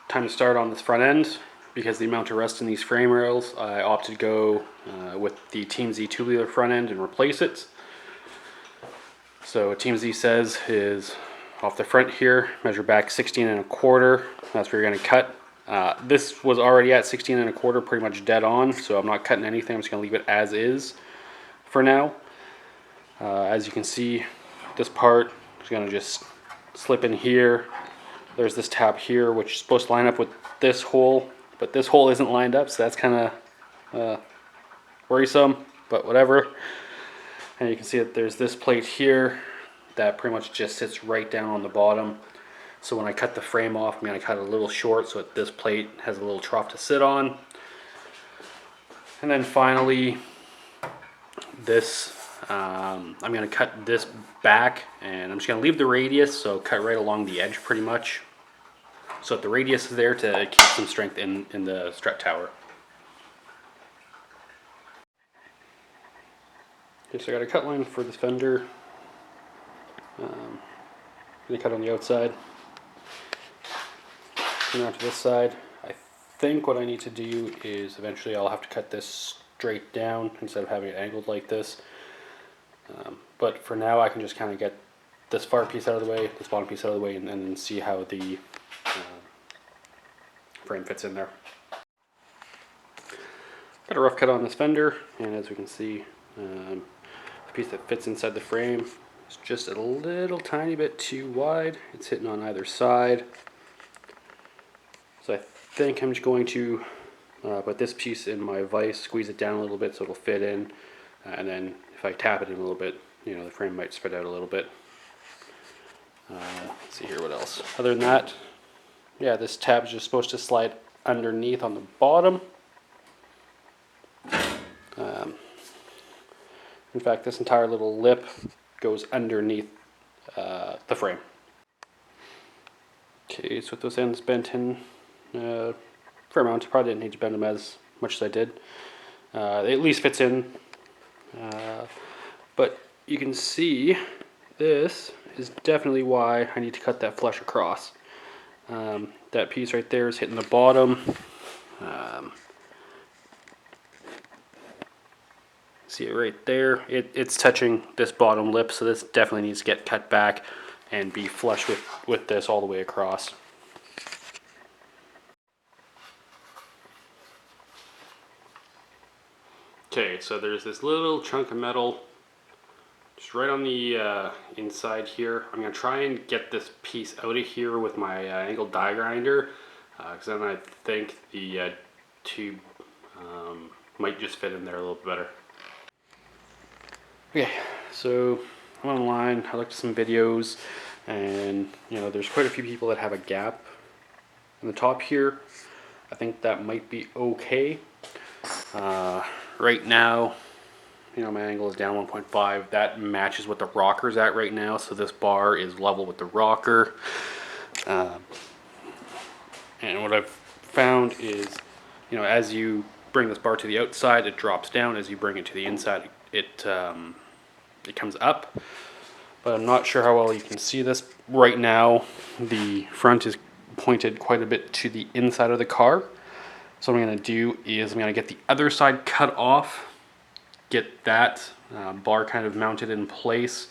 time to start on this front end. Because of the amount of rust in these frame rails, I opted to go with the TeamZ tubular front end and replace it. So what TeamZ says is off the front here, measure back 16 1/4. That's where you're going to cut. This was already at 16 1/4, pretty much dead on, so I'm not cutting anything. I'm just going to leave it as is for now. As you can see, this part is going to just slip in here. There's this tab here, which is supposed to line up with this hole, but this hole isn't lined up, so that's kind of worrisome, but whatever. And you can see that there's this plate here that pretty much just sits right down on the bottom. So when I cut the frame off, I'm going to cut it a little short so that this plate has a little trough to sit on. And then finally, this, I'm going to cut this back, and I'm just going to leave the radius, so cut right along the edge pretty much. So that the radius is there to keep some strength in the strut tower. Okay, so I got a cut line for this fender. I'm going to cut on the outside. Come around to this side. I think what I need to do is eventually I'll have to cut this straight down instead of having it angled like this. But for now I can just kind of get this far piece out of the way, this bottom piece out of the way, and then see how the frame fits in there. Got a rough cut on this fender, and as we can see, the piece that fits inside the frame is just a little tiny bit too wide. It's hitting on either side. So I think I'm just going to put this piece in my vise, squeeze it down a little bit so it'll fit in, and then if I tap it in a little bit, you know, the frame might spread out a little bit. Let's see here what else. Other than that, yeah, this tab is just supposed to slide underneath on the bottom. In fact, this entire little lip goes underneath the frame. Okay, so with those ends bent in fair amount, probably didn't need to bend them as much as I did. It at least fits in, but you can see this is definitely why I need to cut that flush across. That piece right there is hitting the bottom. See it right there? It's touching this bottom lip, so this definitely needs to get cut back and be flush with this all the way across. Okay, so there's this little chunk of metal just right on the inside here. I'm going to try and get this piece out of here with my angled die grinder, because then I think the tube might just fit in there a little bit better. Okay, so I'm online, I looked at some videos, and you know, there's quite a few people that have a gap in the top here. I think that might be okay. Right now, you know, my angle is down 1.5. That matches what the rocker's at right now, so this bar is level with the rocker. And what I've found is, you know, as you bring this bar to the outside, it drops down. As you bring it to the inside, it comes up. But I'm not sure how well you can see this. Right now, the front is pointed quite a bit to the inside of the car. So what I'm going to do is I'm going to get the other side cut off, get that bar kind of mounted in place,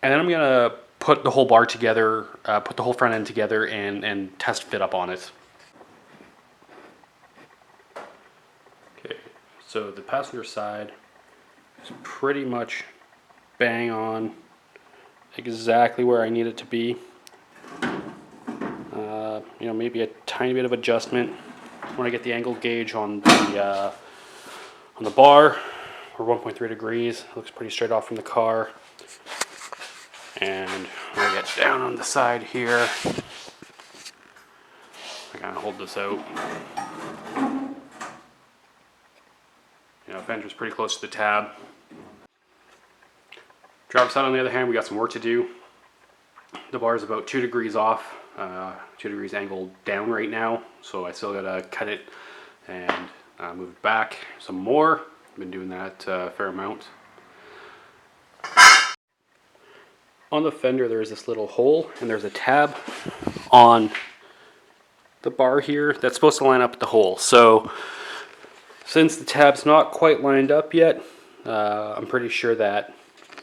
and then I'm going to put the whole bar together, put the whole front end together, and test fit up on it. Okay, so the passenger side is pretty much bang on exactly where I need it to be. You know, maybe a tiny bit of adjustment when I get the angle gauge on the bar. We're 1.3 degrees. It looks pretty straight off from the car. And when I get down on the side here, I kind of hold this out. You know, fender's pretty close to the tab. Driver's side, on the other hand, we got some work to do. The bar is about 2 degrees off, 2 degrees angled down right now, so I still gotta cut it and move it back some more. I've been doing that a fair amount. On the fender, there's this little hole, and there's a tab on the bar here that's supposed to line up at the hole. So since the tab's not quite lined up yet, I'm pretty sure that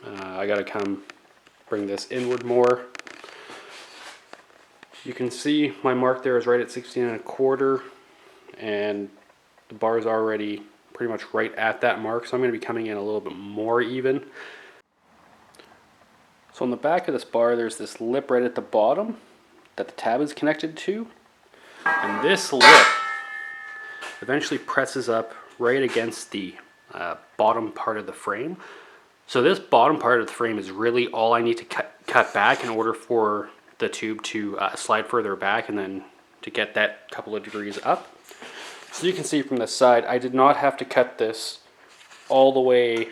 I gotta come bring this inward more. You can see my mark there is right at 16.25, and the bar is already pretty much right at that mark, so I'm going to be coming in a little bit more even. So on the back of this bar, there's this lip right at the bottom that the tab is connected to, and this lip eventually presses up right against the bottom part of the frame. So this bottom part of the frame is really all I need to cut back in order for the tube to slide further back and then to get that couple of degrees up. So you can see from this side, I did not have to cut this all the way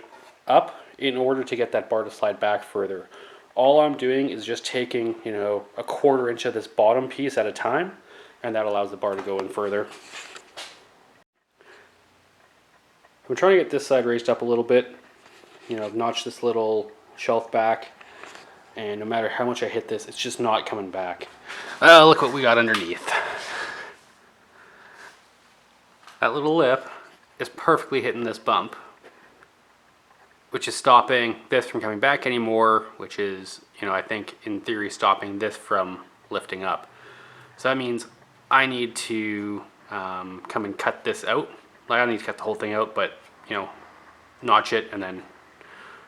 up in order to get that bar to slide back further. All I'm doing is just taking, you know, a 1/4 inch of this bottom piece at a time, and that allows the bar to go in further. I'm trying to get this side raised up a little bit, you know, notch this little shelf back, and no matter how much I hit this, it's just not coming back. Look what we got underneath. That little lip is perfectly hitting this bump, which is stopping this from coming back anymore, which is, you know, I think in theory stopping this from lifting up. So that means I need to come and cut this out. Like, I don't need to cut the whole thing out, but, you know, notch it and then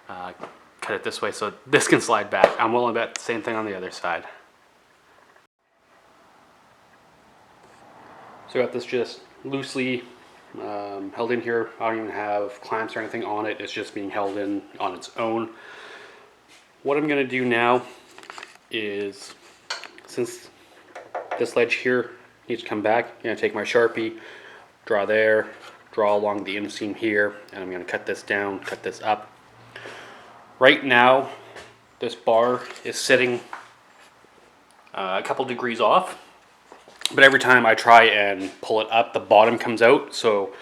cut it this way so this can slide back. I'm willing to bet the same thing on the other side. So I got this just loosely held in here. I don't even have clamps or anything on it. It's just being held in on its own. What I'm going to do now is, since this ledge here needs to come back, I'm going to take my Sharpie, draw there, draw along the inseam here, and I'm going to cut this down, cut this up. Right now, this bar is sitting a couple degrees off. But every time I try and pull it up, the bottom comes out. So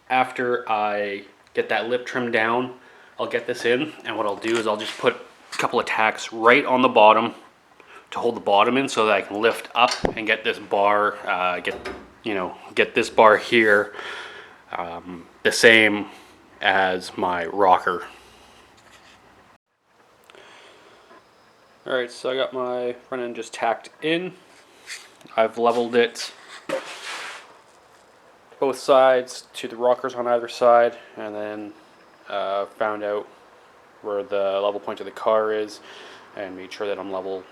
after I get that lip trimmed down, I'll get this in. And what I'll do is I'll just put a couple of tacks right on the bottom to hold the bottom in so that I can lift up and get this bar, get this bar here the same as my rocker. Alright, so I got my front end just tacked in. I've leveled it both sides to the rockers on either side, and then found out where the level point of the car is and made sure that I'm level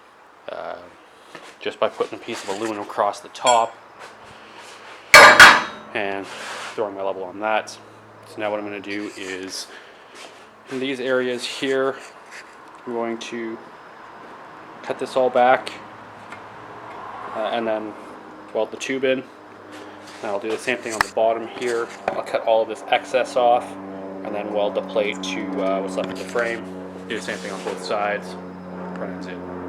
just by putting a piece of aluminum across the top and throwing my level on that. So now what I'm going to do is, in these areas here, I'm going to cut this all back and then weld the tube in. And I'll do the same thing on the bottom here. I'll cut all of this excess off and then weld the plate to what's left of the frame. Do the same thing on both sides. Front end's in.